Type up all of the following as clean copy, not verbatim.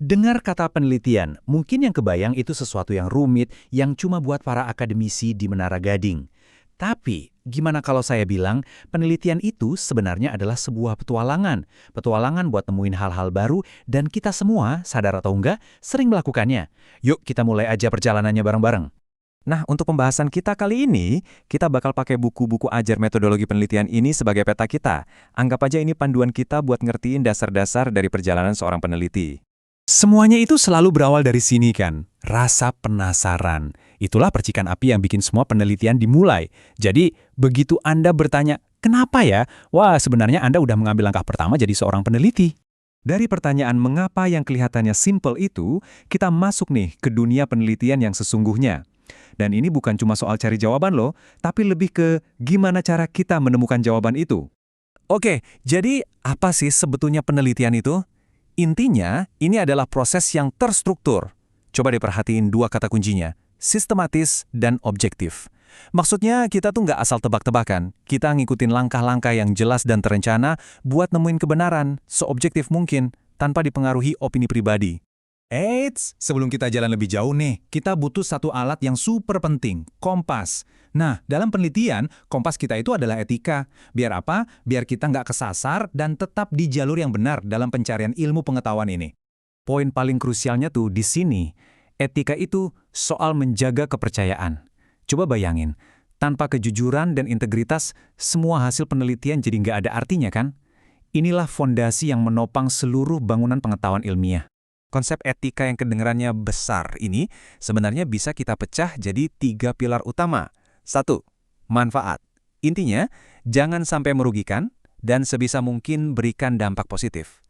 Dengar kata penelitian, mungkin yang kebayang itu sesuatu yang rumit yang cuma buat para akademisi di Menara Gading. Tapi, gimana kalau saya bilang penelitian itu sebenarnya adalah sebuah petualangan. Petualangan buat nemuin hal-hal baru dan kita semua, sadar atau enggak, sering melakukannya. Yuk kita mulai aja perjalanannya bareng-bareng. Nah, untuk pembahasan kita kali ini, kita bakal pakai buku-buku ajar metodologi penelitian ini sebagai peta kita. Anggap aja ini panduan kita buat ngertiin dasar-dasar dari perjalanan seorang peneliti. Semuanya itu selalu berawal dari sini kan, rasa penasaran. Itulah percikan api yang bikin semua penelitian dimulai. Jadi, begitu Anda bertanya, kenapa ya? Wah, sebenarnya Anda udah mengambil langkah pertama jadi seorang peneliti. Dari pertanyaan mengapa yang kelihatannya simple itu, kita masuk nih ke dunia penelitian yang sesungguhnya. Dan ini bukan cuma soal cari jawaban loh, tapi lebih ke gimana cara kita menemukan jawaban itu. Oke, jadi apa sih sebetulnya penelitian itu? Intinya, ini adalah proses yang terstruktur. Coba diperhatiin dua kata kuncinya, sistematis dan objektif. Maksudnya kita tuh nggak asal tebak-tebakan, kita ngikutin langkah-langkah yang jelas dan terencana buat nemuin kebenaran, seobjektif mungkin, tanpa dipengaruhi opini pribadi. Eits, sebelum kita jalan lebih jauh nih, kita butuh satu alat yang super penting, kompas. Nah, dalam penelitian, kompas kita itu adalah etika. Biar apa? Biar kita nggak kesasar dan tetap di jalur yang benar dalam pencarian ilmu pengetahuan ini. Poin paling krusialnya tuh di sini. Etika itu soal menjaga kepercayaan. Coba bayangin, tanpa kejujuran dan integritas, semua hasil penelitian jadi nggak ada artinya kan? Inilah fondasi yang menopang seluruh bangunan pengetahuan ilmiah. Konsep etika yang kedengarannya besar ini sebenarnya bisa kita pecah jadi 3 pilar utama. 1. Manfaat. Intinya, jangan sampai merugikan dan sebisa mungkin berikan dampak positif.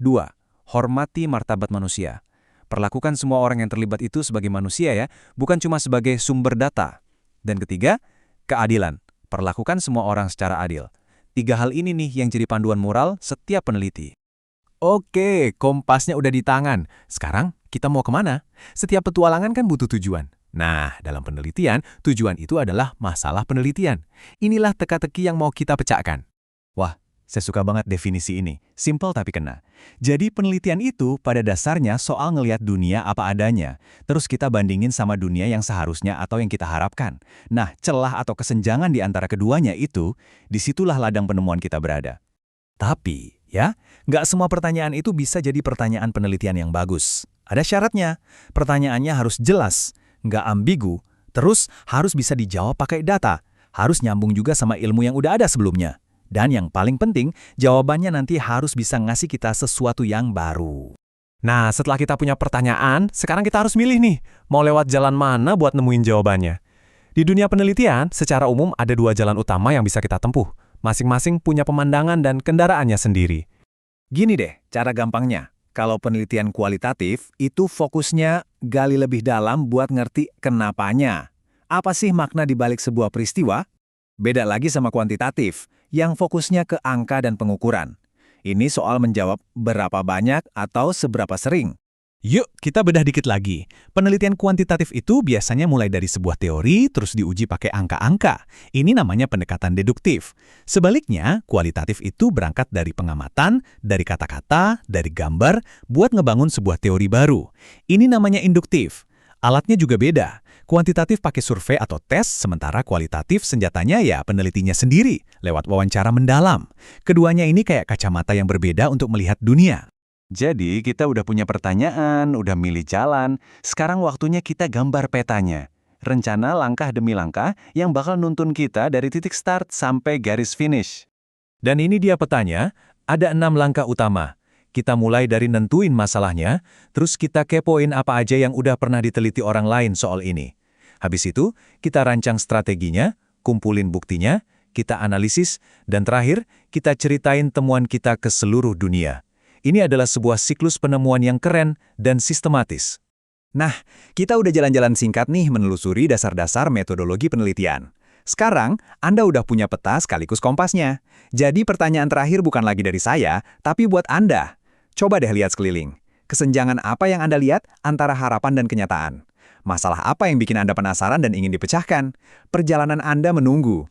2. Hormati martabat manusia. Perlakukan semua orang yang terlibat itu sebagai manusia ya, bukan cuma sebagai sumber data. Dan ketiga, keadilan. Perlakukan semua orang secara adil. 3 hal ini nih yang jadi panduan moral setiap peneliti. Oke, kompasnya udah di tangan. Sekarang kita mau kemana? Setiap petualangan kan butuh tujuan. Nah, dalam penelitian, tujuan itu adalah masalah penelitian. Inilah teka-teki yang mau kita pecahkan. Wah, saya suka banget definisi ini. Simple tapi kena. Jadi penelitian itu pada dasarnya soal ngelihat dunia apa adanya. Terus kita bandingin sama dunia yang seharusnya atau yang kita harapkan. Nah, celah atau kesenjangan di antara keduanya itu, disitulah ladang penemuan kita berada. Tapi, ya, nggak semua pertanyaan itu bisa jadi pertanyaan penelitian yang bagus. Ada syaratnya. Pertanyaannya harus jelas, nggak ambigu, terus harus bisa dijawab pakai data, harus nyambung juga sama ilmu yang udah ada sebelumnya. Dan yang paling penting, jawabannya nanti harus bisa ngasih kita sesuatu yang baru. Nah, setelah kita punya pertanyaan, sekarang kita harus milih nih, mau lewat jalan mana buat nemuin jawabannya. Di dunia penelitian, secara umum ada 2 jalan utama yang bisa kita tempuh. Masing-masing punya pemandangan dan kendaraannya sendiri. Gini deh, cara gampangnya. Kalau penelitian kualitatif, itu fokusnya gali lebih dalam buat ngerti kenapanya. Apa sih makna di balik sebuah peristiwa? Beda lagi sama kuantitatif, yang fokusnya ke angka dan pengukuran. Ini soal menjawab berapa banyak atau seberapa sering. Yuk, kita bedah dikit lagi. Penelitian kuantitatif itu biasanya mulai dari sebuah teori, terus diuji pakai angka-angka. Ini namanya pendekatan deduktif. Sebaliknya, kualitatif itu berangkat dari pengamatan, dari kata-kata, dari gambar, buat ngebangun sebuah teori baru. Ini namanya induktif. Alatnya juga beda. Kuantitatif pakai survei atau tes, sementara kualitatif senjatanya ya penelitinya sendiri, lewat wawancara mendalam. Keduanya ini kayak kacamata yang berbeda untuk melihat dunia. Jadi, kita udah punya pertanyaan, udah milih jalan, sekarang waktunya kita gambar petanya. Rencana langkah demi langkah yang bakal nuntun kita dari titik start sampai garis finish. Dan ini dia petanya, ada 6 langkah utama. Kita mulai dari nentuin masalahnya, terus kita kepoin apa aja yang udah pernah diteliti orang lain soal ini. Habis itu, kita rancang strateginya, kumpulin buktinya, kita analisis, dan terakhir, kita ceritain temuan kita ke seluruh dunia. Ini adalah sebuah siklus penemuan yang keren dan sistematis. Nah, kita udah jalan-jalan singkat nih menelusuri dasar-dasar metodologi penelitian. Sekarang, Anda udah punya peta sekaligus kompasnya. Jadi pertanyaan terakhir bukan lagi dari saya, tapi buat Anda. Coba deh lihat sekeliling. Kesenjangan apa yang Anda lihat antara harapan dan kenyataan? Masalah apa yang bikin Anda penasaran dan ingin dipecahkan? Perjalanan Anda menunggu.